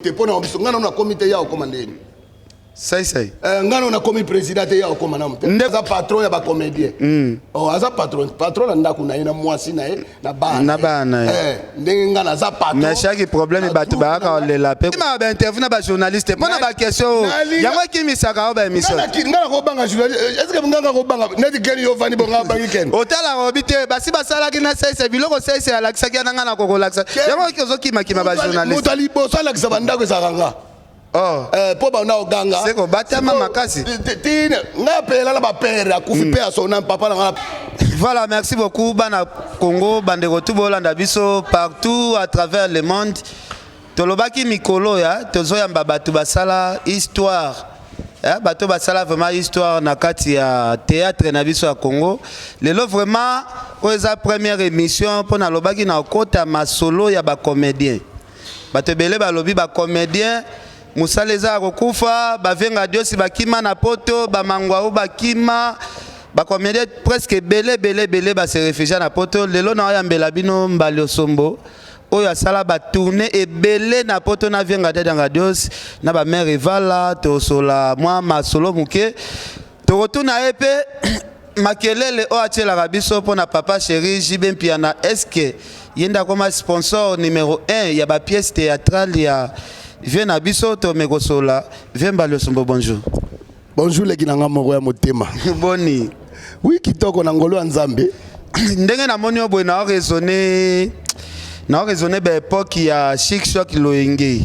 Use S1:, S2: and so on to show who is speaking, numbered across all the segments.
S1: te pona obiso ngana na comité ya okomandeni
S2: sai
S1: ngana na komi président ya okomana mte za patron ya ba comédien oh aza patron na ndaku na ina mwasi na ye na bana ndenge ngana za patron
S2: mais chaque problème batu ba ka le la pe ma ba interview na ba journaliste pona ba question yango ki misaka ba émission
S1: ngana ko banga journaliste est-ce que ngana ko banga neti ken yo vani bonga bangi ken
S2: otala robite basi basala ki na sai biloko sai ala kisaki na ngana ko laksa yango ki ozoki makima ba journaliste
S1: motali bosala ki sabanda ko sakanga po ba na oganga
S2: c'est ko batama makasi
S1: tine nga pela la ba père akufi pe asona papa na.
S2: Voilà, merci beaucoup bana Congo bande retour bolanda biso partout à travers le monde. Tolobaki mikolo ya tozoya mbabatu basala histoire. Bato basala vraiment histoire na kati ya théâtre na biso ya Congo. Lelo vraiment oza première émission pour na lobaki na kota masolo ya ba comédien. Bato belé ba lobi ba comédien Musaleza kokufa bavenga diosi bakima na poto ba mangwa bakima ba comédien presque belé ba se réfugier na poto lelo na ya mbela bino mbali osombo oyo asala ba tourner et belé na poto na venga dedanga diosi na ba mère evala to sola moi masolo muke to retourna epé makelele o atela rabiso pona papa chéri Jibem Piana est-ce que yenda comme sponsor numéro 1 ya ba pièce théâtrale ya viens à Bisoto Megosola, viens Balosombo, bonjour.
S1: Bonjour les Kinanga Moroya Motema.
S2: Boni.
S1: Oui, Kitoko Nangolo Nzambe.
S2: Ndenge na moni obo na raisonner be époque ya Chic Choc Loenge.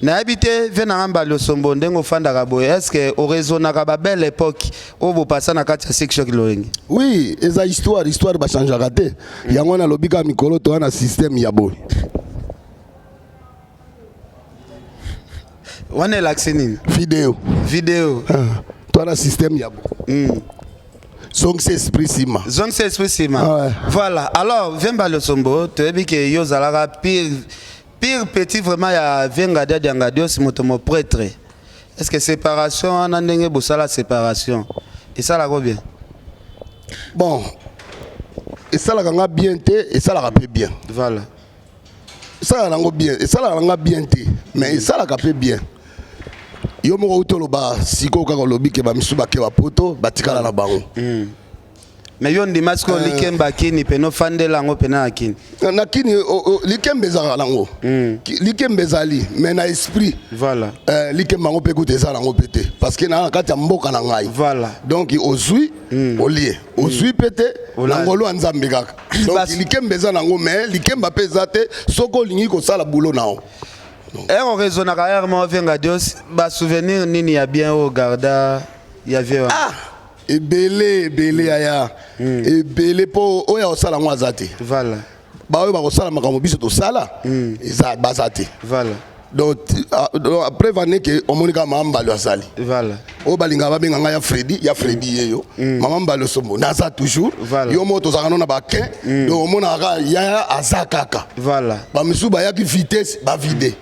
S2: Na habité viens na Balosombo ndengo fanda kabo. Est-ce que au raisonnaka ba belle époque obo passa na kati ya Chic Choc Loenge?
S1: Oui, eza histoire ba changer raté. Yango na lobika mikolo to na système ya boy.
S2: On est l'accès
S1: vidéo toi la système yabo Zong c'est esprit sima
S2: voilà alors Vemba le sombo tu as vu que yo zalara pire petit vraiment ya venga de Dios motomo prêtre est-ce que séparation en ndenge bosala séparation et ça la bien
S1: bon et ça la ganga bien té et ça la rappelle bien
S2: voilà
S1: ça la ganga bien et ça la ganga bien té mais ça la rappelle bien yo moko utoloba siko ka lobi ke ba misuba ke ba poto batikala na bango
S2: mais yo ndi masko likemba kini peno fandela ngo pena akini
S1: na kini likembe za lango likembe zali mais na esprit
S2: voilà
S1: likemba ngo pe kuteza lango pété parce que na kati ya mboka na ngai
S2: voilà
S1: donc ozui olie ozui pété langolo nzambe kaka donc likembe za lango mais likemba pe zate soko lingi ko sala boulot nao.
S2: On raisonne carrément avec Dios, bah souvenir nini ya bien au garda ya vieux.
S1: Ah, et belé aya, et belé po oya osala ngwazate.
S2: Voilà.
S1: Ba oya ba osala makambo biso to sala, eza bazate.
S2: Voilà.
S1: Donc après vané que omonika mamba lo asali.
S2: Voilà.
S1: O balinga ba benga ya Freddy yeyo. Mama mbalo sombo naza toujours. Yo moto zakano na ba ken, donc omona ka ya azakaka.
S2: Voilà.
S1: Ba misuba ya ki vitesse ba vide.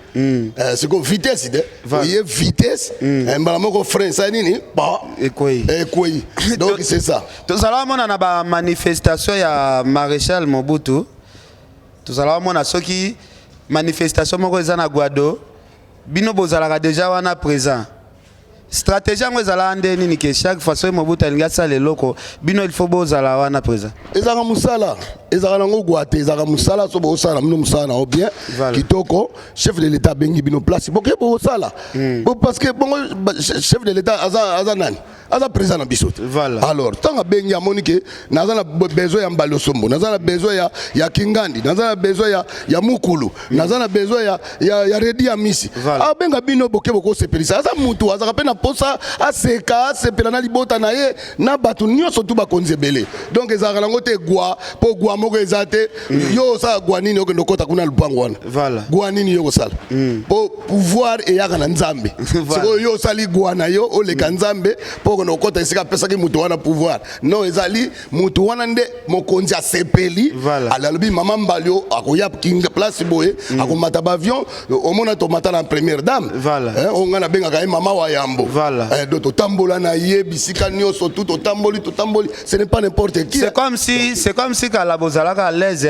S1: C'est comme vitesse de. Voyez vitesse. Mbala moko frein ça nini? Ba
S2: ekoi.
S1: Donc c'est ça.
S2: To sala mona na ba manifestation ya Maréchal Mobutu. To sala mona soki manifestation moko ezana Guado bino bozalaka déjà wana présent stratégie ngo ezala ndeni ni ke chaque fois Mobutu alinga sala loko bino il faut bozala wana présent
S1: ezaka musala ezaka nango gwate ezaka musala so bosala mino musala na bien kitoko chef de l'état bengi bino place boke bosala parce que bon chef de l'état aza nani aza président na biso
S2: voilà
S1: alors tanga bengi ya monike nazana besoin ya mbalo sombo nazana besoin ya Kingandi nazana besoin ya Mukulu nazana besoin ya Redi ya Misi benga bino boke boko sepelisa aza mutu azaka pe na posa aseka sepela na libota na ye na batu nyonso tu ba konzebele donc ezaka nango te gwa po gwa moko ezate yo sa gwa nini okendo kota kuna lupango wana
S2: voilà
S1: gwa nini yo kosala po pouvoir eyaka na nzambe sikoyo yo osali gwana yo oleka nzambe mpo na okota esika apesaki moto wana pouvoir non ezali moto wana nde mokonzi asepeli alobi mama mbali o akoya place boye akomata bavion omona tomata na première dame onga na bengaka ye mama wa yambo do totambola na ye bisika nyonso tout totamboli ce n'est pas n'importe qui
S2: c'est comme si kala bozalaka à l'aise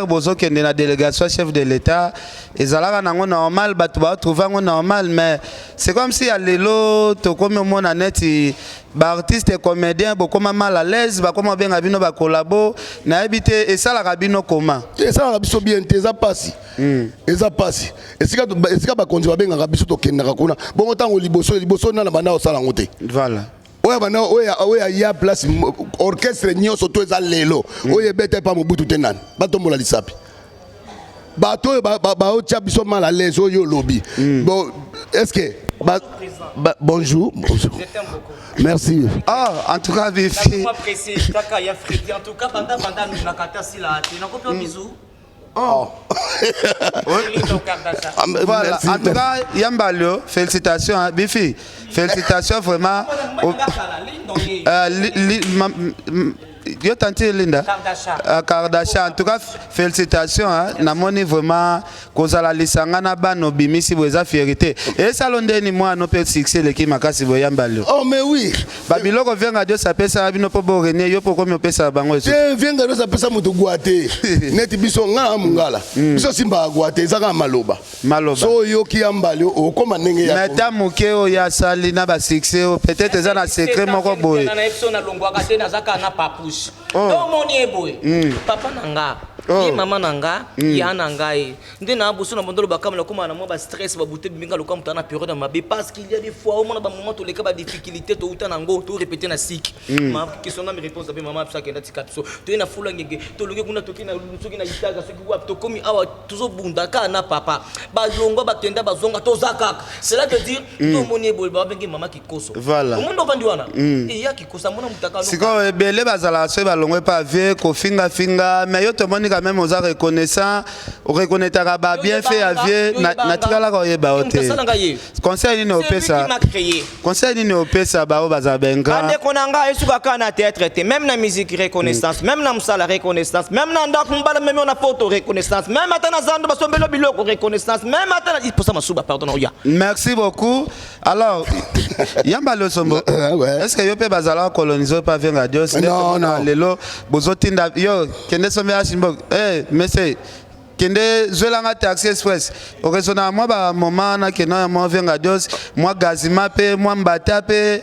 S2: bozokende na délégation chef de l'état ezalaka nango normal bato batrouva ngo normal mais c'est comme si à lelo tokomi omona neti baartiste et comédien bokoma mal à l'aise bakoma benga bino bakolabo nayebi te esalaka bino koma
S1: esalaka biso bien te eza pasi eza pasi esika bakonzi babengaka biso tokendaka kuna bongo ntango liboso nana banda osala yango te oya bana oya ya place orchestre nyonso to eza lelo oyo ebete pa mobutu te nani batombola lisapi bato oyo baotya biso mal à l'aise oyo lobby bon est-ce que bonjour. Merci.
S2: Oh, en tout cas, Bifi.
S3: En tout cas, pendant nous la cata si la tu n'as pas bisous.
S2: Oh. Voilà. En tout cas, Yambalio, félicitations, hein, Bifi. Félicitations vraiment. Yo tanti Linda Kardashian en tout cas félicitations hein namoni vraiment kozala lisanga na bano bimisi boza fierté et salonde ni moi no peut succès le ki makasi boyambalo
S1: oh mais oui
S2: babiloko venga Dieu ça pesa bino po borene yo poko mi pesa bango eso
S1: venga Dieu ça pesa mutu guate neti biso ngala mungala biso simba guate zaka maloba so yo ki yambalo okoma ndenge ya
S2: meta muke o ya sali na ba succès peut-être za na secret moko boye
S3: na episode na longwa ka te na zaka na papushi donc moni eboye papa nanga ye mama nanga ya nanga e nde na boso na bondolo bakamela koma na mo ba stress ba bouté binga lokam tana période ma be parce qu'il y a des fois au moment ba moment to leka ba difficulté to uta nango to répéter na sik ma question na me réponse ba mama psa kenda tikapso to na fula ngenge to loke kuna to kina soki na itaga soki wap to komi awa tuzo bunda ka na papa ba longo ba tenda ba zonga to zakaka cela veut dire to moni eboye ba bengi mama kikoso
S2: voilà
S3: monde vandi wana e ya kikosa mona mutaka
S2: siko ebele bazala so ba longo pa vie ko finga mais yo to moni quand même aux reconnaissant reconnaîtra ba bien fait à vie na tikala ko yeba ote conseil ni opesa conseil ni opesa ba o bazabenga
S3: ande konanga esuka kana théâtre te même na musique reconnaissance même na musala reconnaissance même na ndako mbala même na photo reconnaissance même atana zando basombelo biloko reconnaissance même atana iposa masuba pardon oya
S2: merci beaucoup alors yamba le sombo est-ce que yo pe bazala coloniser pas venga Dieu
S1: non
S2: lelo bozotinda yo kende sombe ashimbo monsieur kende zwelanga taxi express oresona moi ba moment na kena moi venga Dios moi gazima pe moi mbata pe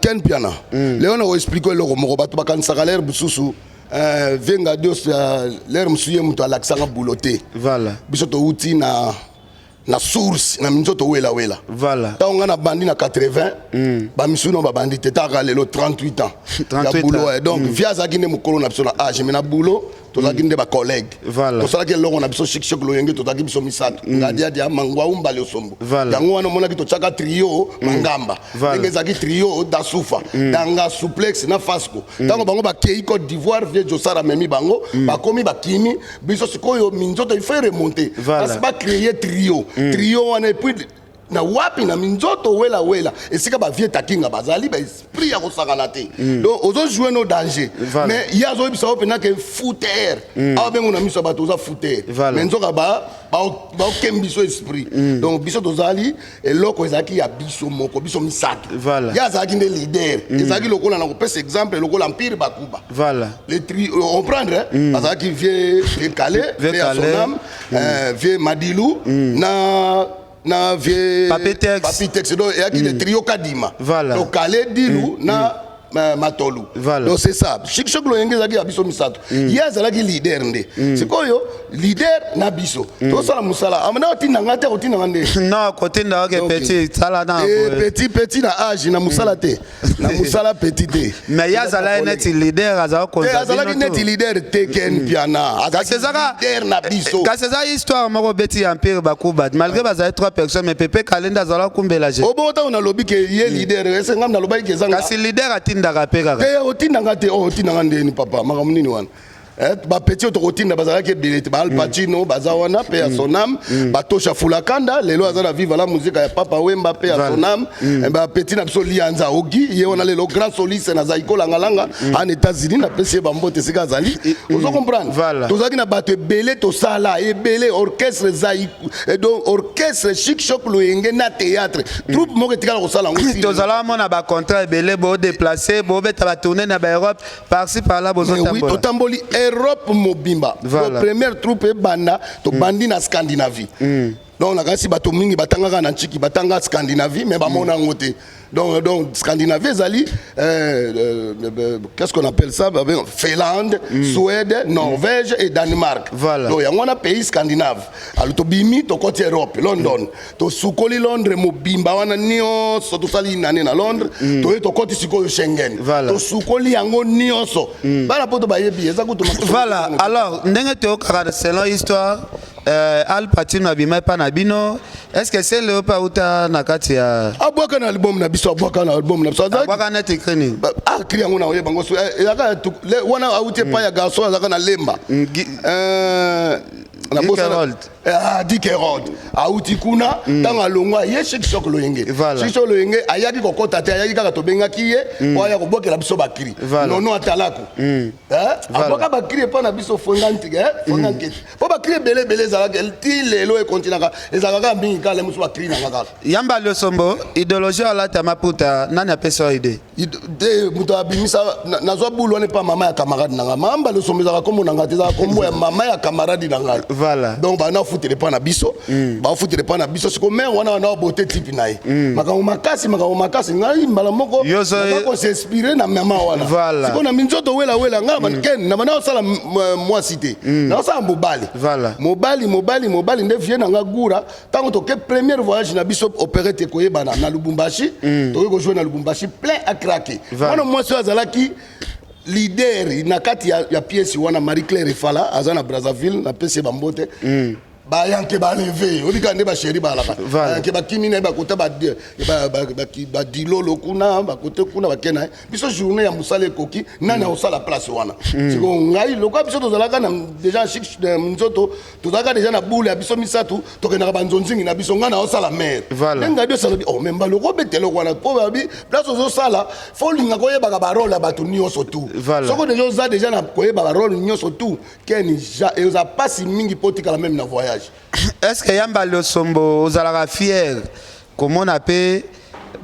S1: ken piana léon a expliqué le moko bato bakanisaka l'air bususu venga Dios l'air musuye muto alaksanga bouloté
S2: voilà
S1: biso to uti na source na minzoto wela
S2: voilà
S1: ta on a bandi na 80 ba misuno ba bandi te ta lelo 38 ans ya boulot donc via za kine mukolo na biso na âge mais na boulot to za kine ba collègue
S2: voilà
S1: to sala ke longo na biso chic lo yenge to za ki biso misato ngadia dia mangwa umbale osombo yango wana mona ki to chaka trio mangamba ngenge za ki trio da sufa danga suplex na fasco tango bango ba kei Côte d'Ivoire vie josara memi bango ba komi ba kimi biso sikoyo minzoto il faut remonter parce pas créer trio wana et puis na wapi na minzoto wela esika ba vie takinga bazali ba esprit ya kosangana te donc ozo jouer no danger mais ya zo bisa opena ke footer abengo na miso ba toza footer mais nzoka ba kembiso esprit donc biso tozali eloko ezaki ya biso moko biso misato ya zaki nde leader ezaki lokola na kopesa exemple lokola empire bakuba
S2: voilà
S1: les trio on prendre bazaki vie Calais vie Sonam vie Madilou na vie Papitex do et qui le trio Kadima donc Calais Dilou na Matolu donc c'est ça chic lo yenge zaki abiso misato ya zalaki leader nde sikoyo leader na biso to sala musala amana otinanga te otinanga nde
S2: non kotinda ke petit sala na
S1: petit na âge na musala te na musala petit te
S2: mais ya zala net leader aza ko
S1: zalaki net leader te ken piana azaki leader na biso
S2: ka c'est ça histoire moko beti empire bakuba malgré bazali 3 personnes mais Pepe Kalenda zala kumbela je
S1: obota na lobi ke ye leader ese ngam na lobai ke zanga
S2: kasi leader atinda kapeka
S1: te otinanga te otinanga ndeni papa makamnini wana ba petit autoroutine bazala ke billet ba Al Pacino bazawana pe ya sonam ba Tosha Fulakanda lelo azana viva la musique ya Papa Wemba pe ya sonam ba petit na biso lianza ogi ye on a le grand soliste na zaiko langa en États-Unis na pese ba mbote sika zali ozo comprendre tozaki na bato ebele to sala ebele orchestre zaiko et donc orchestre chic choc loyenge na théâtre troupe moko tikala ko sala ngo
S2: tozala mona ba contrat ebele bo déplacer bo beta ba tourner na ba Europe par-ci par-là bozo tambola.
S1: Oui, totamboli Europe mobimba. La première troupe est banda to bandi na Scandinavie. Donc la kasi bato mingi batanga na nchiki batanga Scandinavie mais ba mona ngote. Donc Scandinavie zali qu'est-ce qu'on appelle ça? Finlande, Suède, Norvège et Danemark.
S2: Voilà.
S1: Donc il y a un pays scandinave. Alors to bimi to côté Europe, London. To sukoli Londres mobimba wana nyonso to sali nane na Londres, to côté siko Schengen.
S2: Voilà.
S1: To sukoli yango nyonso. Bala poto bayebi eza kuto.
S2: Voilà. Alors ndenge to kara selon histoire Al Pacino abima pa na bino. Est-ce que c'est le pa uta na kati ya
S1: abwaka na album na biso abwaka na album na biso
S2: abwaka na tekrini
S1: kri yango na oye bango so yaka wana auti pa ya garçon azaka na lemba na bosa Dick Herod auti kuna tanga longwa ye chic choc loyenge chic choc loyenge ayaki kokota te ayaki kaka to bengaki ye po ya kobokela biso bakri nono atalako abwaka bakri pa na biso fondante fondante po bakri belé zalaka ti lelo e continue ezalaka mingi kala muso bakri na ngaka
S2: yamba le sombo idéologie ala tamaputa nani apesa idée
S1: de muto abimisa nazwa bulu wana pa mama ya camarade nanga mamba le sombo ezalaka kombo nanga te ezalaka kombo ya mama ya camarade nanga
S2: voilà
S1: donc ba na foutre pas na biso ba foutre pas na biso siko mais wana na beauté type na ye makambo makasi ngai mbala moko ko s'inspirer na mama wana
S2: voilà
S1: siko na minzoto wela nga ken na bana osala moi cité na osala mobali
S2: voilà
S1: mobali nde vie na nga gura tango to ke premier voyage na biso opérette ko yebana na Lubumbashi to ko jouer na Lubumbashi plein à craquer wana moi so azalaki leader na kati ya pièce wana Marie Claire Fala azana Brazzaville na pese bambote ba yanke ba lever olika nde ba chéri ba la ba ke ba kimina ba kota ba dilolo kuna ba kote kuna ba kena biso journée ya musale koki nana osala place wana siko ngai lokwa biso tozalaka na déjà chic nzoto tozalaka déjà na boule ya biso misatu tokena ba nzonzingi na biso ngana osala maire ngai bio sala oh memba loko betelo wana po ba bi place ozo sala fo linga ko yeba ba rôle ba to nyonso tout soko déjà na ko yeba ba rôle nyonso tout ken ja et oza pas mingi potika la même na voyage.
S2: Est-ce que yamba le sombo ozalaka fier comment on appelle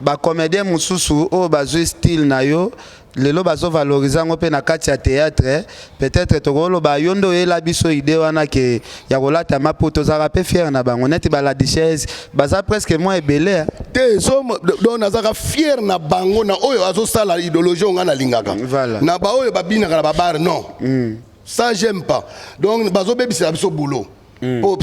S2: ba comédien mususu o bazwe style na yo lelo bazo valoriser ngo pe na kati ya théâtre peut-être tokolo ba yondo ela biso idée wana ke ya kolata mapoto ozalaka pe fier na bango neti ba la duchesse baza presque moins ebele
S1: te so do nazaka fier na bango na oyo azo sala idéologie ngana lingaka na ba oyo babinaka na babar non ça j'aime pas donc bazo bebisa biso boulot.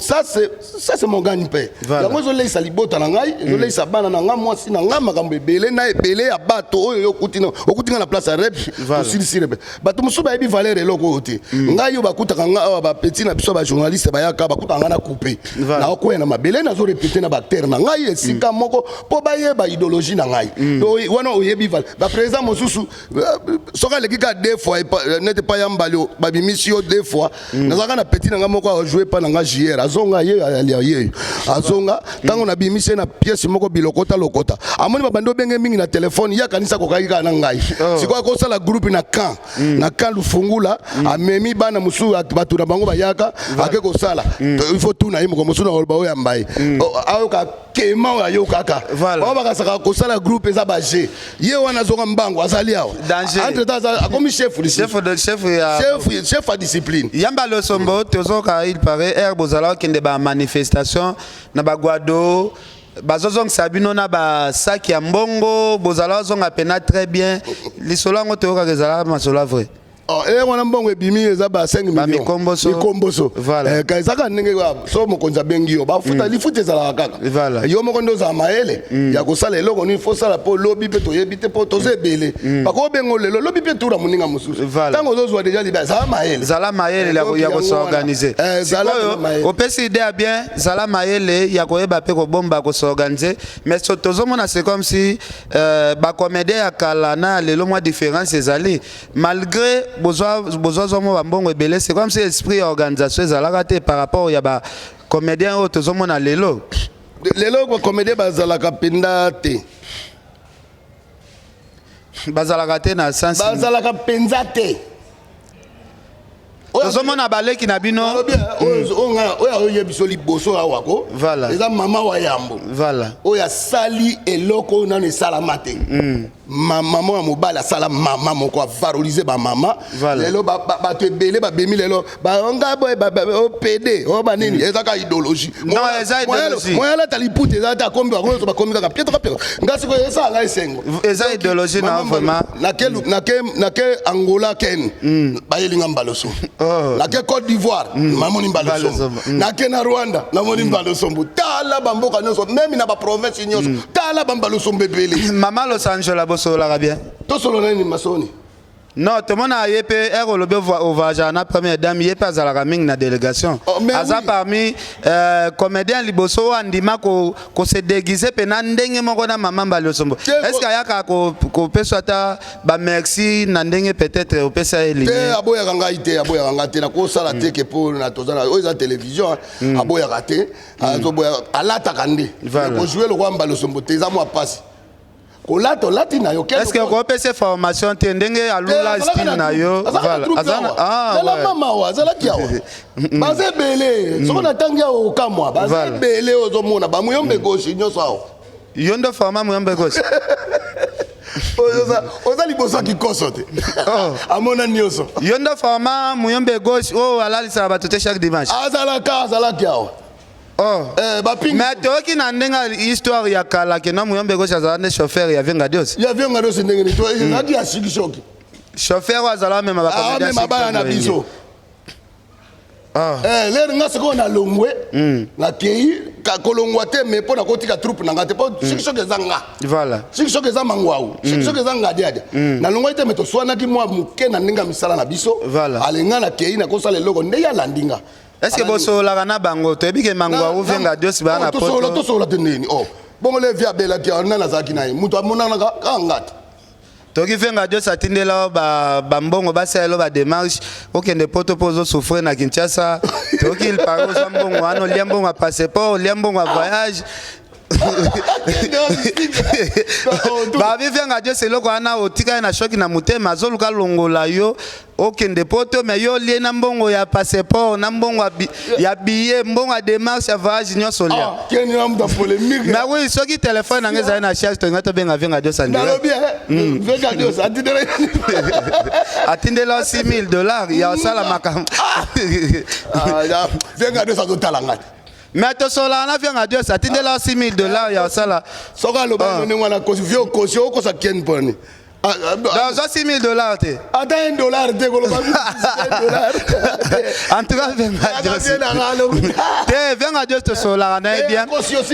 S1: Ça c'est mon gagne-pain. Yango zo leisa libota na ngai, zo leisa bana na nga mwasi na nga makambo ebele na ebele ya bato oyo okutinga na place ya rep aussi rep. Bato musuba ebi valeur eloko ote. Ngai yo bakutaka nga ba petit na biso ba journaliste ba yaka bakutaka nga na couper. Na okoya na mabele na zo répéter na bacteur na ngai esika moko po ba ye ba idéologie na ngai. Do wana oyebi valeur. Ba président mosusu soka lekika deux fois n'était pas yambalio ba bimisio deux fois. Nazaka na petit na nga moko a jouer pas na nga JR azonga ye azonga tango na bimise na pièce moko bilokota lokota amoni babando benge mingi na telefone ya kanisa ko kaka na ngai siko ko sala groupe na kan lufungula amemi bana musu batu na bango bayaka ake ko sala il faut tout na yimo ko musu na olba oya mbai ayo ka kema ya yo kaka ba ba saka ko sala groupe za ba G ye wana zonga mbango azali awo entre temps akomi chef à discipline
S2: yamba le sombo tozoka il paraît bozala kende ba manifestation na bagwado bazozong sabino na ba sac ya mbongo bozala zonga pena très bien lisolango to ka kezala masola vrai
S1: wana mbongo ebimi eza ba 5 millions mikomboso kaisaka ndenge so mokonzi abengi yo bafuta lifuta ezalaka kaka yo moko nde ozala mayele ya kosala eloko nini fo sala po lobi mpe toyebi te po toza ebele bakobengo lelo lobi mpe tura moninga mosusu ntango ozozwa deja liba zala mayele ya kosorganize sikoyo opesi ide ya bien zala mayele ya koyeba mpe kobomba kosorganize mais tozomona c'est comme si bacomédien ya kala na lelo mwa différence ezali malgré
S2: besoin zomo bambongo ebele c'est comme si esprit organisation ezalaka te par rapport ya ba comédien oyo tozomona lelo
S1: comédien bazalaka penda te
S2: bazalaka te na sens
S1: bazalaka penza te
S2: tozomona baleki na bino
S1: oyo yebiso liboso awako
S2: Voilà.
S1: eza mama wa yambo
S2: voilà
S1: oyo asali eloko oyo nano esalama te mama wa mobali asala mama moko avalorize bamama
S2: Voilà.
S1: lelo bato ebele babemi lelo nga boye opede oyo banini ezaka idéologie
S2: Non, eza idéologie.
S1: moya alata liputa eza te akombi bango nyonso bakomi kaka pietoka nga sikoyo esalanga esengo
S2: eza idéologie na vraiment
S1: nake angola ken bayelinga mbaloso nake côte d'ivoire namoni mbaloso nake na rwanda namoni mbaloso tala bamboka nyonso meme na baprovince nyonso tala bambaloso ebele
S2: Maman Los Angeles bosolaka bien.
S1: tosolola nini masoni
S2: Non, tout le monde a yépé Erolobe au Vajana première dame yépé azalaka mingi na délégation.
S1: Oh, mais
S2: Aza
S1: oui.
S2: parmi comédien liboso andima ko se déguiser pena ndenge moko na maman balosombo. Est-ce qu'il y a ko peso ata ba merci na ndenge peut-être au pesa eli.
S1: te aboyaka ngai te aboyaka ngai te nakosala te ke mpo na tozala oyo eza télévision aboyaka te alataka nde
S2: Voilà.
S1: kozwe lokwa mbalosombo te eza mwa pasi kolata olati na yo
S2: Est-ce que ko pesa formation te ndenge alula style na yo voilà.
S1: azala mama wa azalaki awa baza ebele soko natangi awa okamwa baza
S2: Voilà.
S1: ebele ozomona bamuyombe gauche nyonso awa
S2: Yondo forma muyombe gauche.
S1: oza liboso ya kikoso te amona nyonso
S2: Yondo forma muyombe gauche oh alalisaka bato te chaque dimanche.
S1: azalaki awa
S2: Oh.
S1: bapingi
S2: Mais toki na ndenga histoire ya kala ke na muyombe gauche azala ne chauffeur ya venga dios.
S1: ya vionga nyonso ndenge nini ezalaki ya sikishoki
S2: Chauffeur azala mema ba comédien.
S1: meme abana na biso lere nga sikoyo na longwe nakei kolongwa te me mpo nakotika troupe na nga te mpo sikishoki eza nga
S2: Voilà.
S1: sikishoki eza mangwau sikishoki eza ngadiadia nalongwaki te me toswanaki mwa moke na ndenge ya misala na biso
S2: Voilà.
S1: alenga nakei nakosala eloko ndenge alandi nga
S2: Est-ce que bosolaka na bango toyebi ke mangwa ou venga dios ba na poto.
S1: tosola te ndeni bongo levi abelaki na nazalaki na ye moto amonanaka kaka ngati
S2: toki venga dios atindela ba mbongo baselo ba démarche okende poto pozo souffrir na Kinshasa toki il parle aux mbongo ano liambongo passeport liambongo voyage babi venga dios eloko wana otika na shoki na mutema azoluka longola yo okende poto me yo lie na mbongo ya passeport na mbongo ya billet mbongo ya démarche ya voyage nyonso lia
S1: keni na muta polémique
S2: mais oui soki téléphone nanga ezali na charge tonga tobenga venga dios
S1: nalobi venga dios
S2: atindela $6,000 ya osala makambo
S1: venga dios azotala ngati
S2: mais tosolaka na venga dios atindela $6,000 ya osala
S1: soki aloba ndenge wana kosi vie okosi okosa keni mponi
S2: dans $6,000 te
S1: ata $1 te koloba
S2: en tout cas venga dios te venga dios tosolaka na ye bien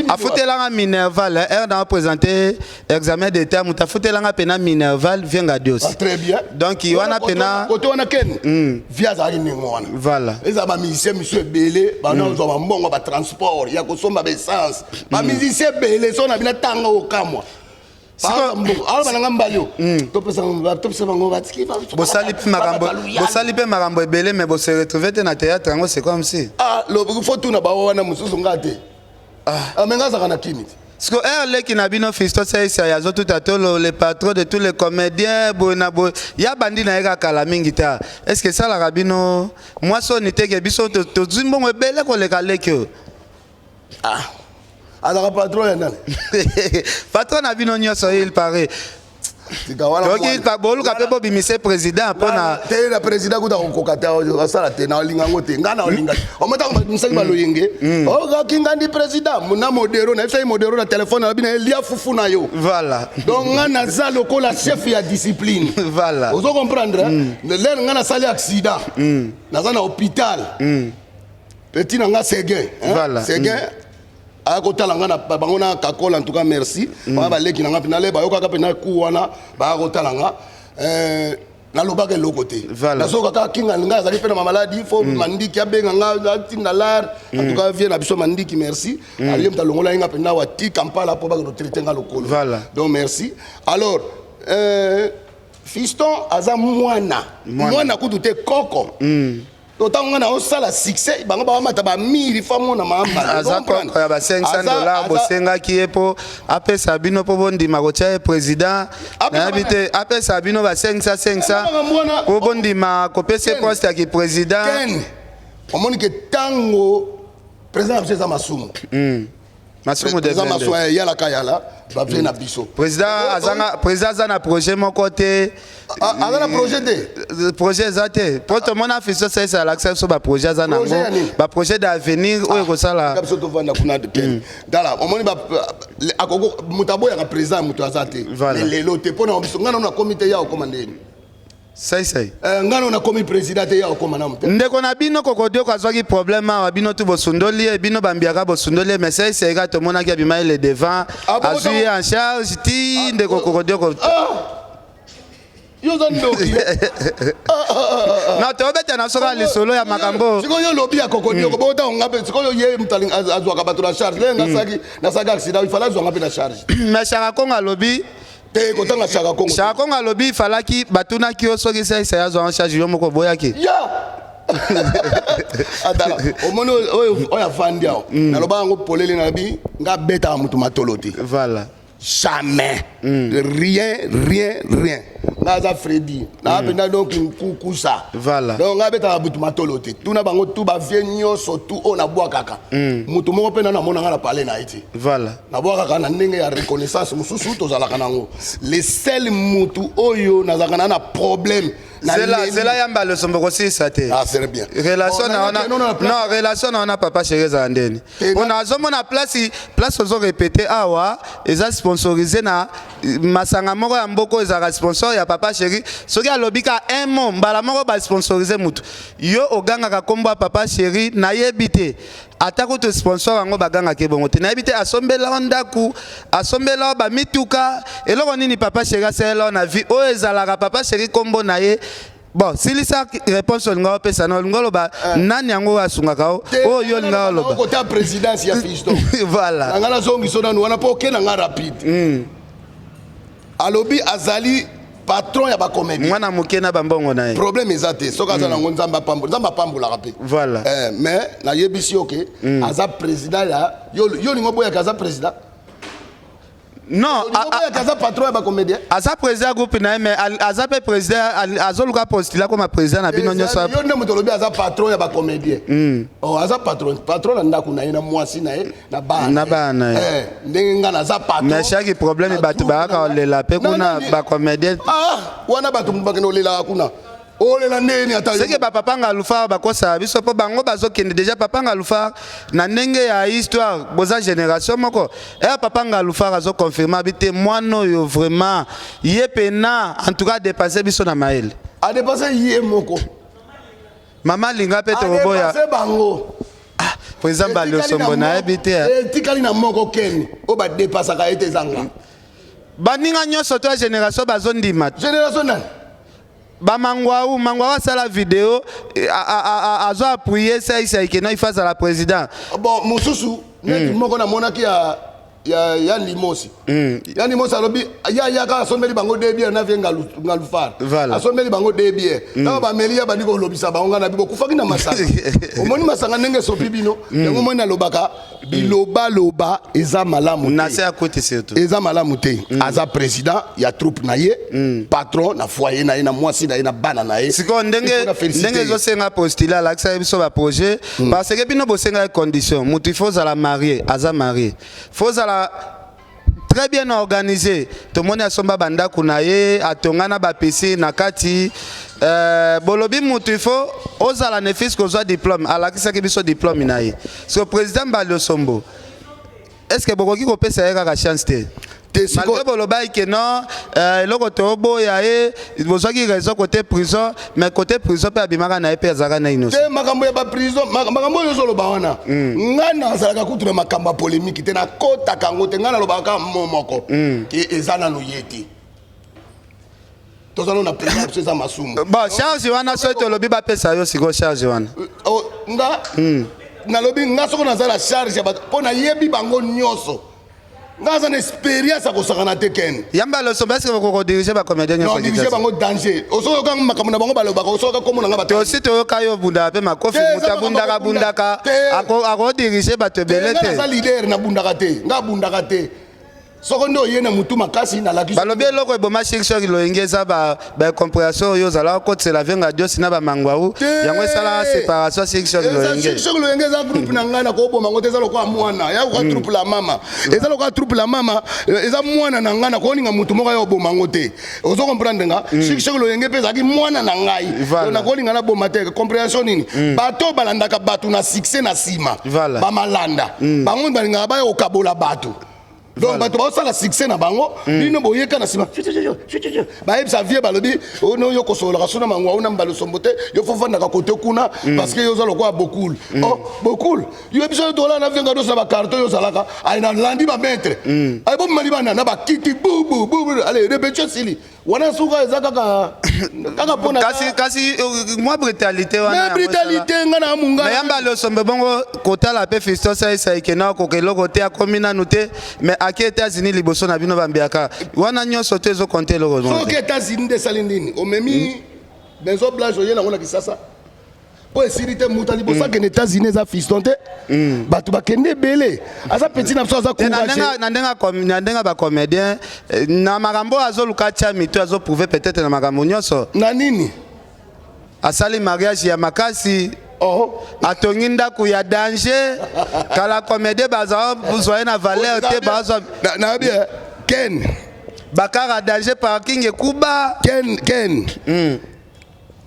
S2: afutelanga minerval ere na présenter examen de terme tafutelanga pena minerval venga dios
S1: très bien
S2: donc wana pena
S1: kote wana keni vie azalaki ndenge wana
S2: voilà
S1: eza bamusicien misu ebele banazwa bambongo batransport ya kosomba baessence bamusicien ebele so na bina ntanga okamwa aloba nanga mbali o topesa bango batiki
S2: bosali mpe makambo ebele mais bose retrouve te na théâtre yango c'est comme si
S1: fo tuna bawo wana mosusu nga te me nga azalaka na kimi te
S2: parce que air leki na bino fisto saisa ya zo tout atolo le patron de tous les comédiens boye na boye ya bandi na ye kaka la mingi ta est-ce que esalaka bino mwasoni teke biso tozwi mbongo ebele koleka leki oyo
S1: azalaka patron ya nani
S2: patron na bino nyonso il paraît boluka mpe bobimise président mpona
S1: te na président kuta kokoka te asala te naolinga yango te ngai naolinga te omotaka misaki baloyenge okaki ngai ndi président na modero na yebisaki modero na telefone alobi na ye lia fufu na yo
S2: voilà
S1: donc ngai naza lokola chef ya discipline
S2: voilà
S1: ozo comprendre lere ngai nasali accident naza na hôpital petit na ngai seguin seguin akotala nga na bango na kakola en tout cas merci ba baleki na nga pina le bayokaka pe na ku wana ba akotala nga nalobaka eloko te nazokaka kinga nga azali mpe na mamaladi fo mandiki abenga nga atinda lar en tout cas vie na biso mandiki merci aliye mutu alongola nga mpenza wati kampala mpo bakotraite nga lokolo donc merci alors Fiston aza mwana kutu te koko autant on a un succès bango ba mata ba miri famo na mamba
S2: aza koko ya ba $500 bosenga ki epo ape sabino po bondi makocha président na habite ape sabino ba 500 po bondi ma kopese poste ya ki président
S1: omoni ke tango président abseza masumu
S2: masumu de
S1: masumu ya la kayala ba na biso
S2: président azana projet mon côté
S1: azana
S2: projet zate poto mona fiso ça l'accès sur ba projet azana ba projet d'avenir oyo ko sala
S1: kapso to vanda kuna de ken dala omoni ba akoko mutabo ya président mutu azate lelo te pona biso ngana na comité ya okomandeni
S2: sai
S1: ngano na komi president ya okomana mute
S2: ndeko na bino kokodio kwa zwaki problème wa bino tu bosundoli bino bambiaka bosundoli mais sai ga to mona ki abima le devant azui en charge ti ndeko kokodio ko
S1: yo zando
S2: na to beta na soka lisolo ya makambo
S1: siko yo lobi ya kokodio ko bota ngape siko yo ye mtali azwaka bato na charge le ngasaki na saka accident il fallait ngape na charge
S2: mais chaka konga lobi
S1: te kotanga Chaka Kongo.
S2: Chaka Kongo lobi falaki batuna ki osoki sai ya zo en charge yo moko boyaki.
S1: Ya. Atala, omono oya fandi yao. Na loba ngo polele na bi nga beta mutu matoloti.
S2: Voilà.
S1: Jamais. Rien. Naza Freddy. Na benda donc kukusa.
S2: Voilà.
S1: Donc nga beta mutu matoloti. Tuna bango tu ba vie nyoso tu ona bwa kaka. Mutu moko pena na mona nga na parler na iti.
S2: Voilà.
S1: Na bwa kaka na ndenge ya reconnaissance mususu to zalaka nango. Les seuls mutu oyo na zaka na problème.
S2: C'est là yamba le sombo aussi ça te.
S1: Ah c'est bien.
S2: Relation relation on a papa chérie Zandeni. On a zomona place ozo répéter awa eza sponsorisé na masanga moko ya mboko eza sponsor ya papa chérie. Soki alobika un mot mbala moko ba sponsoriser mutu. Yo oganga ka kombo papa chérie na yebite. Atako to sponsor yango baganga ke bongo te na yebite asombela ndaku asombela ba mituka eloko nini papa chérie sela na vie o ezalaka papa chérie kombo na ye. Bon, si lisa réponse on pesa na ngolo ba nani yango asungaka o yo nga loba
S1: côté présidence ya Fiston.
S2: Voilà.
S1: Ngala zongi sona wana po ke na nga rapide. Alobi azali patron ya ba comédie.
S2: Mwana moke na bambongo na ye.
S1: Problème ezate soka za ngo nzamba pambula rapide.
S2: Voilà.
S1: Mais na yebisi oké aza président ya yo lingo boya kaza président.
S2: Non,
S1: aza patron ya ba comédien.
S2: Aza président groupe na mais aza pe président azoluka postila comme président na bino nyoso.
S1: Yo ndemo tolobi aza patron ya ba comédien. Oh aza patron na ndaku na ina mwasi na ye na bana.
S2: Na bana.
S1: Ndenge ngana aza patron.
S2: Mais chaque problème batu ba lela pe kuna ba comédien.
S1: Wana batu mbakeno lela kuna. Olela neni ata.
S2: C'est que papa ngalufa ba kosa biso po bango bazokende déjà papa ngalufa na ndenge ya histoire boza génération moko. Papa ngalufa azo confirmer bité moino yo vraiment yepena en tout cas dépasser biso na mael.
S1: A dépasser yé moko.
S2: Mama linga pe to boya.
S1: A dépasser bango.
S2: Président Balio Sombo na ebité.
S1: Tikali na moko ken o ba dépasser ka ete zanga.
S2: Baninga nyoso to génération bazondima.
S1: Génération nani?
S2: Ba mangwa sala vidéo azo appuyer ça il na face à la président.
S1: Bon mususu neti moko na monaki ya limosi. Ya limosi alobi ya ka sombeli bango debie na venga ngalufara. Asombeli bango debie. Na ba melia ba diko lobisa bango na bibo kufaki na masanga. Omoni masanga ndenge sopi bino yango mona lobaka biloba eza malamu.
S2: Na se à côté surtout.
S1: Eza malamu te. Aza président ya troupe na ye, patron na foyer na ye na mwasi na ye na bana na ye.
S2: Siko ndenge zo senga postila la ça biso ba projet parce que bino bo senga condition. Mutu faut à la marier, aza marié. Faut très bien organisé. Tout le monde a son banda kunaye, atongana ba PC na kati. Bolobi mutu faut ozala nefis ko zo diplôme, ala kisa ke biso diplôme naye. So président Balio Sombo. Est-ce que bokoki ko pesa yaka ka chance te? Malgré boloba que non, loko tobo ya bozaki raison côté prison, mais côté prison pe abimaka na pe azaka na innocent.
S1: Te makambo ya ba prison, makambo yo solo ba wana. Ngana azalaka kutura makambo polémique te na kota kango te ngana lobaka momoko. Ki ezana no yeti. Tozalo na président c'est ça masumu.
S2: Bon, charge wana so to lobi ba pesa yo siko charge wana.
S1: Oh, nga na lobi nga soko na zala charge ba pona yebi bango nyoso. Ngaza na expérience à kosakana te Ken.
S2: Yamba le sommet, est-ce que vous dirigez ma comédien?
S1: Non, diriger bango danger. Osoka kanga makamuna bango baloba osoka komo nanga
S2: te aussi to kayo bunda pe makofi muta bundaka ako diriger bato belete.
S1: Nga leader na bundaka te. Nga bundaka te. Sokondo yena mutu makasi na laki.
S2: Balobi loko eboma shikshok loingeza ba compréhension yo zala ko tsela venga dio sina ba mangwaru yango sala séparation shikshok loingeza.
S1: Shikshok loingeza groupe na ngana ko boma ngote zalo kwa mwana. Ya ko troupe la mama. Ezalo ko troupe la mama. Eza mwana na ngana ko ninga mutu moko yo boma ngote. Ozo comprendre nga. Shikshok loingeza peza ki mwana na ngai. Na ko ninga na boma te compréhension nini. Bato balandaka batu na succès na sima. Ba malanda. Bango balinga ba yo kabola batu. Donc bato basala succès na bango bino boyeka na sima ba ebsa vie balobi ono yo kosola sona mangwa una mbalo sombote yo fofanda ka kote kuna parce que yo zalo kwa beaucoup beaucoup yo ebisa dola na venga do sa ba carton yo salaka ay na landi ba maître ay bo mali bana na ba kiti bu allez répétition sili wana suka ezaka kaka pona
S2: kasi moi brutalité wana
S1: mais brutalité ngana munga
S2: mais yamba le sombe bongo kota la pe fisto sa ikena ko ke loko te akomina nute mais aki États-Unis liboso na bino bambiaka wana nyonso te zo compter loko
S1: so ke États-Unis de salindini o memi benzo blage oyena ngona kisasa po esirite muta liboso ke États-Unis za fiston te batu bakende belé asa petit na so za courage
S2: na ndenga ba comédien na makambo azoluka tia mito azo prouver peut-être na makambo nyonso
S1: na nini
S2: asali mariage ya makasi atongi ndako ya danger kala comédie baza besoin na valeur te baza
S1: na bien Ken
S2: bakara danger parking e kuba
S1: Ken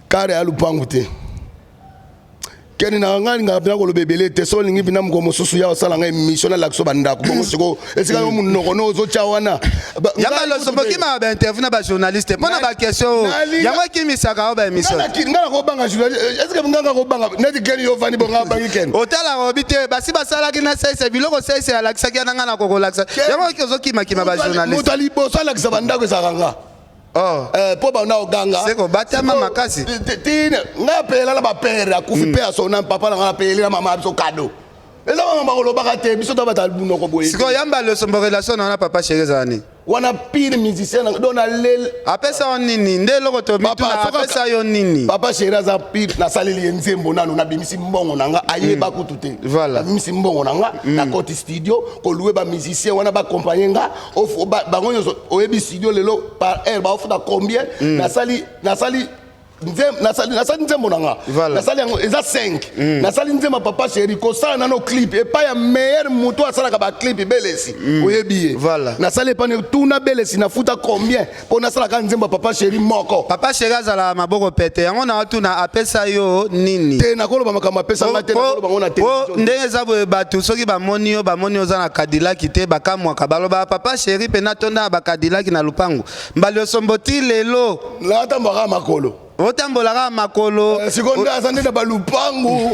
S1: kare alupangu te Ken na ngani ngabina ko lobebele te so lingi bina mko mosusu ya osala ngai mission na lakso bandako bongo siko esika yo munoko no zo chawana
S2: yamba lo sombo ki ma ba interview na ba journaliste pona ba question yamba ki misaka ba mission
S1: ngala ko banga journaliste esika nganga ko banga neti Ken yo fani bonga bangi Ken
S2: otala robite basi basala ki na sese biloko sese alakisa ki na ngana ko kolakisa yamba ki zo ki ma ba journaliste
S1: mutali bosa lakisa bandako esakanga po ba na oganga
S2: seko batama makasi
S1: tine nga pela la ba pere akufi pe asona papa na nga pele na mama biso cadeau eza mama ko lobaka te biso to batal buno ko boye
S2: siko yamba le sombo relation na papa chérie zani
S1: wana pire musicien do na lel
S2: apesa on nini nde loko to bitu na apesa yo nini
S1: papa chérie za pire na saleli nzembo nanu na bimisi mbongo nanga ayeba kutute
S2: voilà
S1: bimisi mbongo nanga na côté studio ko louer ba musicien wana ba accompagner nga bango nyoso oyebi studio lelo par heure ba ofuta combien na sali nasali nzembo nanga nasali yango eza 5 nasali nzembo papa chéri kosala nano clip epai ya meilleur moto asalaka baclip belesi oyebi ye nasali epane tuna belesi nafuta combien mpo nasalaka nzembo papa chéri moko
S2: papa chéri azala maboko pete yango na tuna apesa yo nini
S1: te nakoloba makambo apesa nga te nakoloba ngo na
S2: télévision ndenge eza boye bato soki bamoni oza na kadilaki te bakamwaka baloba papa chéri mpe natonda bakadilaki na lupango mbali osombo ti lelo
S1: natambwaka makolo
S2: otambolaka makolo
S1: sikondo azande na balupangu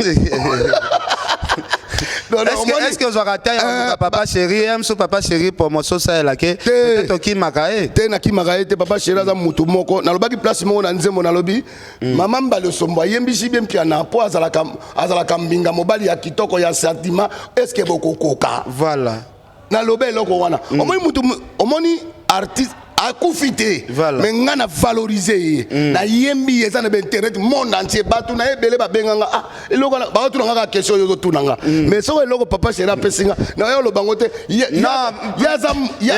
S2: est-ce que ozwaka ta ya papa chéri emso papa chéri promotion saela ke peut-être okimaka ye
S1: te nakimaka ye te papa chéri aza mutu moko nalobaki place moko na nzembo nalobi mama mbali osombo ayembisi bien mpiana mpo azalaka mbinga mobali ya kitoko ya sentiment est-ce que bokokoka
S2: voilà
S1: naloba eloko wana omoni mutu omoni artiste akufi te mais nga na valoriser ye na yembi eza na internet monde entier bato na ebele babenganga eloko baotuna nga ka question yo ozotunanga mais soko eloko papa chéri apesi nga na yo olobango te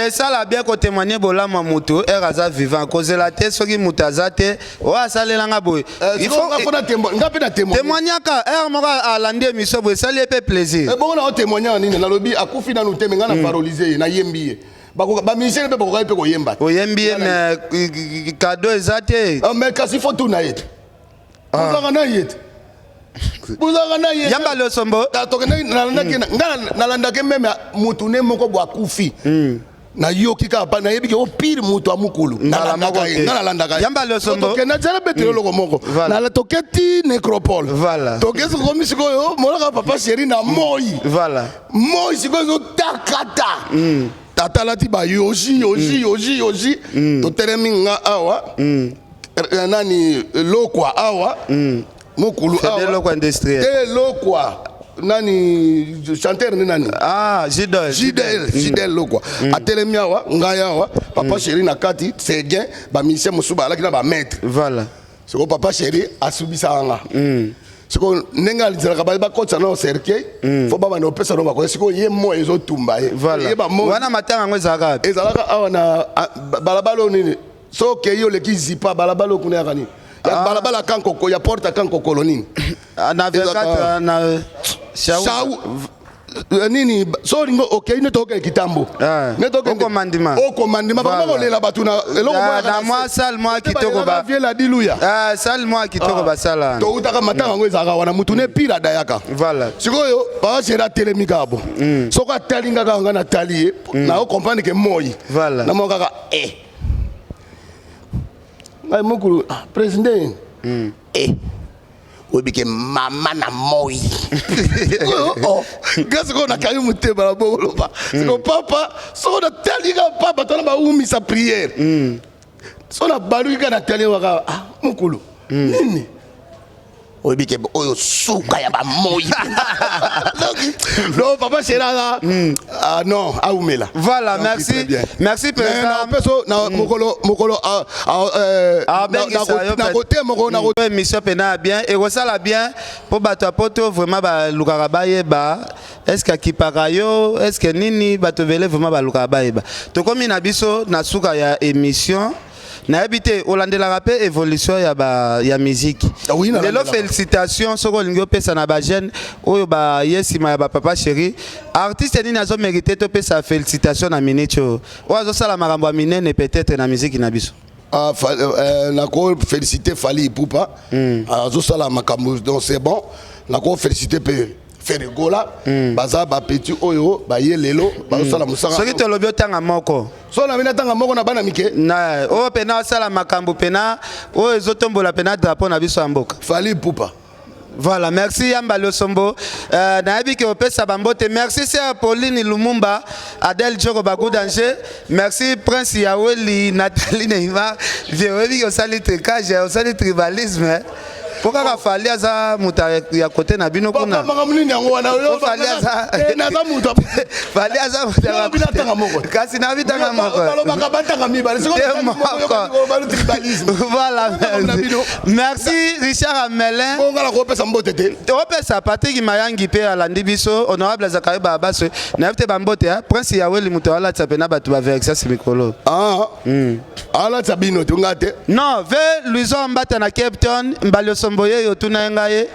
S2: esala bien kotémoigne bolama moto ere aza vivant kozela te soki moto aza te oyo asalelanga boye
S1: nga mpe na
S2: témoignaka ere moko alandi émission boye esali ye mpe plaisir
S1: bongo na otémoignaka nini nalobi akufi nanu te me nga na valoriser ye na yembi ye bamisene mpe bakokai mpe koyemba
S2: oyembi ye me kado eza te
S1: mais kasi fo tuna ye te bozaka na ye te bozaka na ye
S2: yamba le sombo
S1: nalandaki meme mutu ne moko bo akufi nayoki kaka nayebi ke opire mutu amukulu nalandaka ye
S2: yamba le sombo
S1: tokenda nzela betele eloko moko toketi nécropole toke sikomi sikoyo molaka papa chéri na moi moi sikoyo ezotakata tatalati bayoji totelemi nga awa nani lokwa awa mokulu awa te lokwa nani chanteur ni nani Jidel quoi atelemi awa ngaya awa papa chéri na kati c'est bien ba musicien musuba alaki na ba maître
S2: voilà
S1: c'est que papa chéri asubisa anga c'est que nenga alizalaka ba kotsa na cercueil faut ba na opesa no ba ko c'est que ye mo ezo tumba ye
S2: voilà wana matanga ngo
S1: ezalaka awa na balabalo nini so ke yo leki zipa balabalo kuna ya kani ya balabala kankoko ya porta kankoko nini
S2: na 24 na
S1: shau nini so ringo okay ne toke kitambo
S2: ne toke mandima
S1: ba lela batuna eloko
S2: moya na moi sal moi kitoko ba
S1: la diluya
S2: sal moi kitoko ba sala
S1: to utaka matanga ngo ezaka wana mutu ne pira dayaka
S2: voilà
S1: sikoyo ba sera telemika bo soko atalinga ka ngana talie na o comprendre que moi
S2: voilà
S1: na mokaka ay mokuru president obike mama na moi oh gasi ko na kayu muteba la bolo ba siko papa so na talinga papa tona ba umi sa prière so na baluka na talinga waka mokulu nini obike oyo suka ya ba moi non papa sera non aumela
S2: voilà merci président
S1: peso na mokolo na côté moko na côté
S2: émission pena bien et ça bien pour bato apoto vraiment ba lukaka bayeba est-ce que kipakayo est-ce que nini bato vele vraiment ba lukaka bayeba to komi na biso na suka ya émission na habité olandela rappel évolution ya musique lelo félicitations soko lingo pesa na ba jeune oyo ba yesima ya ba papa chéri artiste nini azo mériter to pesa félicitations na minicho ozo sala makambo ya minene peut-être na musique na biso
S1: na ko féliciter Fally Ipupa azo sala makambo donc c'est bon na ko féliciter pe Ferregola baza ba petit oyo ba yelelo ba sala musanga
S2: soki to lobi otanga moko
S1: so na bina tanga moko na bana mike
S2: na o pena sala makambo pena o ezotombola pena drapeau na biso mboka
S1: Fally Ipupa.
S2: Voilà, merci Yambalo Sombo. Naïbi qui opère Bambote. Merci Sœur Pauline Lumumba, Adèle Djoko Bagou Danger. Merci Prince Yaweli, Nathalie Neymar. J'ai au salut tricage, au salut tribalisme. Pourquoi il fallait ça muta ya côté na bino kuna fallait ça kasi na bitanga moko voilà merci Richard Amelin opesa Patrick Mayangi pe alandi biso honorable Zakari Babaso na bite bambote Prince Yaweli muta wala tsapena batu ba vexa simikolo
S1: ala tsabino tungate
S2: non ve Luison Mbata na Cape Town Mbalio Somboye yo tuna ngai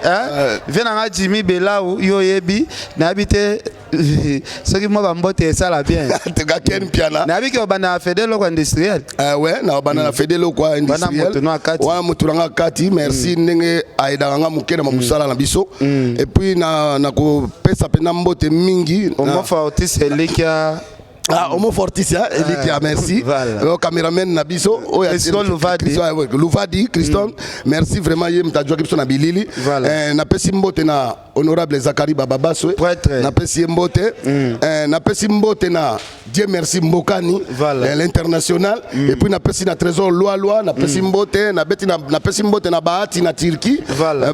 S2: vena nga Jimmy Belau yo yebi na habite soki mo bambote sala bien
S1: tega ken piana
S2: na habiki obana fedelo kwa industriel
S1: ouais na obana na fedelo kwa industriel wa muturanga kati merci ndenge aida nga mukena mamusala na biso et puis na ko pesa pena mbote mingi
S2: on fa Otis Elikia
S1: Homo Forticia, Elikia, merci. Le caméraman Nabiso, Louvadi, Christophe, merci vraiment. Je suis Nabilili. Na pesi mbote na honorable Zakari Bababaso. Na pesi mbote. Na pesi mbote na Dieu merci Mbokani, l'international. Et puis na pesi na trésor Loa, na pesi mbote, na pesi mbote na Bahati na Turquie.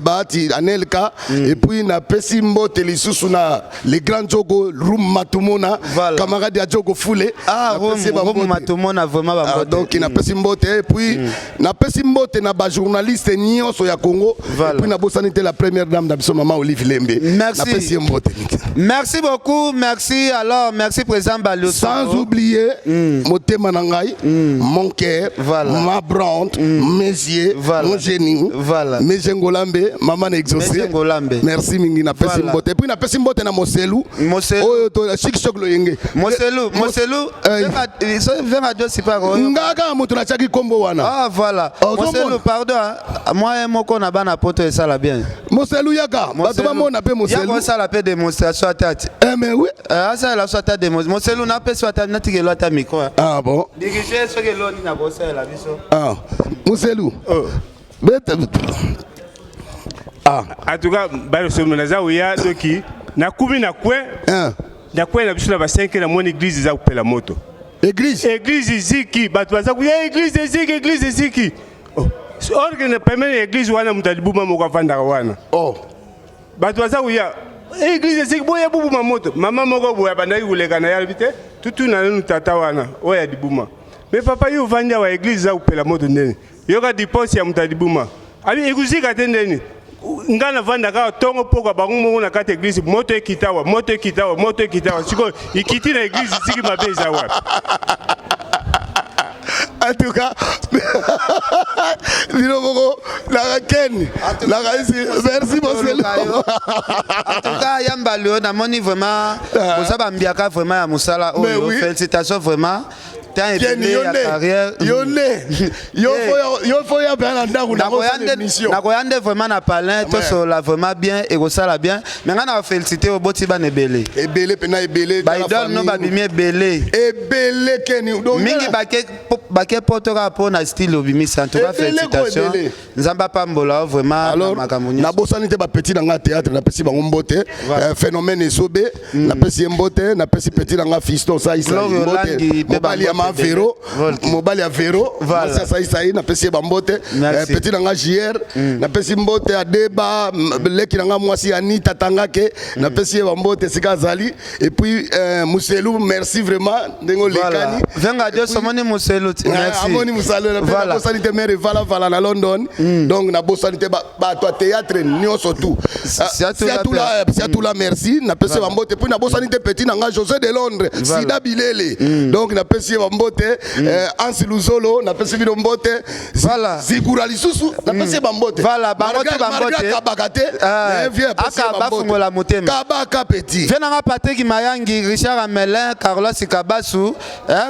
S1: Bahati Anelka. Et puis na pesi mbote lisusu na les grands Jogo Room Matumona, camarade ya Jogo Foulé.
S2: Room Matumona vraiment ba
S1: donc na pesi mbote et puis na pesi mbote na ba journaliste nyonso ya Congo. Et puis na bosanité la première dame d'Abso maman Olive Lembe.
S2: Merci. Merci beaucoup, merci alors, merci président Balio.
S1: Sans oublier Motema Nangai, mon cœur, ma brande, mes yeux, mon génie, mes jengolambe, maman exaucé. Merci mingi na pesi mbote. Puis na pesi mbote na Moselu. Oh to chic choc lo yenge.
S2: Moselu, venga dosi pa ko.
S1: Ngaka mutu na chaki kombo wana.
S2: Ah voilà. Moselu pardon, moi moko na bana poto ça la bien.
S1: Moselu yaka, bato ba mona pe Moselu.
S2: Yaka ça la pe démonstration à tête.
S1: Mais oui.
S2: Ça la soit à démonstration. Moselu na pe soit à natikelo ata micro.
S1: Ah bon.
S2: Dirigé ce que l'on na bossa la biso.
S1: Ah. Moselu. Beta.
S4: Ah. En tout cas, ba so naza uya doki na kumi na kwe. Na kwe na biso na ba 5 na mon église za kupela moto. Église ziki, bato baza ku église ziki. Oh. Organe pemene église wana mutalibu mama kwa vanda wana.
S1: Oh.
S4: Bato baza kuya église eziki boya bubuma moto mama moko boya bandaki koleka na yalobi te tutu na nanu tata wana oyo ya dibuma mais papa yo ovandi awa église eza kopela moto ndeni yoka diponse ya moto ya dibuma abi ekozika te ndeni nga navandaka ntongo poko bango moko na kati église moto ekita awa moto ekita awa moto ekita awa sikoyo ikiti na église esiki mabe eza wapi.
S1: En tout cas, merci
S2: beaucoup. En tout cas, Yambalio, namoni vraiment, vous avez ambiaka vraiment à Moussala. Félicitations vraiment. nakoyande vraiment na palin tosola vraiment bien ekosala bien mais nga na félicité au boti bana ebele baidole no babimi ebele mingi bake potoka po na style obimisa en tout cas félicitations nzamba pambola vraiment makambo
S1: na bosani te ba petit na nga théâtre na pesi bango mbote phénomène esobe na pesi mbote na pesi petit na nga fiston ça isa mbote Vero, mobali ya Vero, ça na pesi bambote, petit nanga JR, na pesi mbote adeba, leki nanga mwasi Anita Tangake, na pesi bambote sikazali et puis Muselu, merci vraiment ndengo lekani.
S2: Venga Dieu somoni Muselu, merci.
S1: Amoni Muselu, na bosanité mère vala na London. Donc na bosanité ba toi théâtre nyonso tout. C'est tout la merci, na pesi bambote puis na bosanité petit nanga José de Londres, Sida Bilele. Donc na pesi mbote Ansi Luzolo na pesi bino mbote
S2: voilà
S1: Zigura lisusu na pesi bambote
S2: voilà bangoto bambote
S1: kabakate
S2: aka bafungola motema
S1: kabaka petit
S2: vena nga Patrick Mayangi Richard Amelin Carlos Kabasu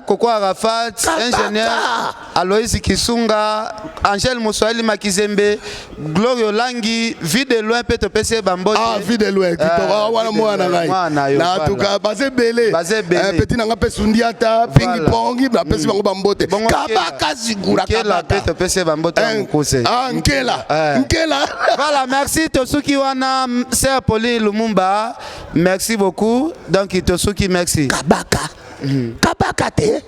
S2: Koko Arafat ingénieur Aloïs Kisunga Angel Moussouali Makizembe Glorio Langi vie de loin peut te pesi bambote
S1: vie de loin kitoko wana mwana ngai na tuka base belé petit nanga pesundiata pingi pongi na pesi bango bambote kabaka zigura kabaka
S2: te pesi bambote mukuse
S1: nkela
S2: voilà merci Tosuki wana Sœur Pauline Lumumba merci beaucoup donc Tosuki merci
S1: kabaka te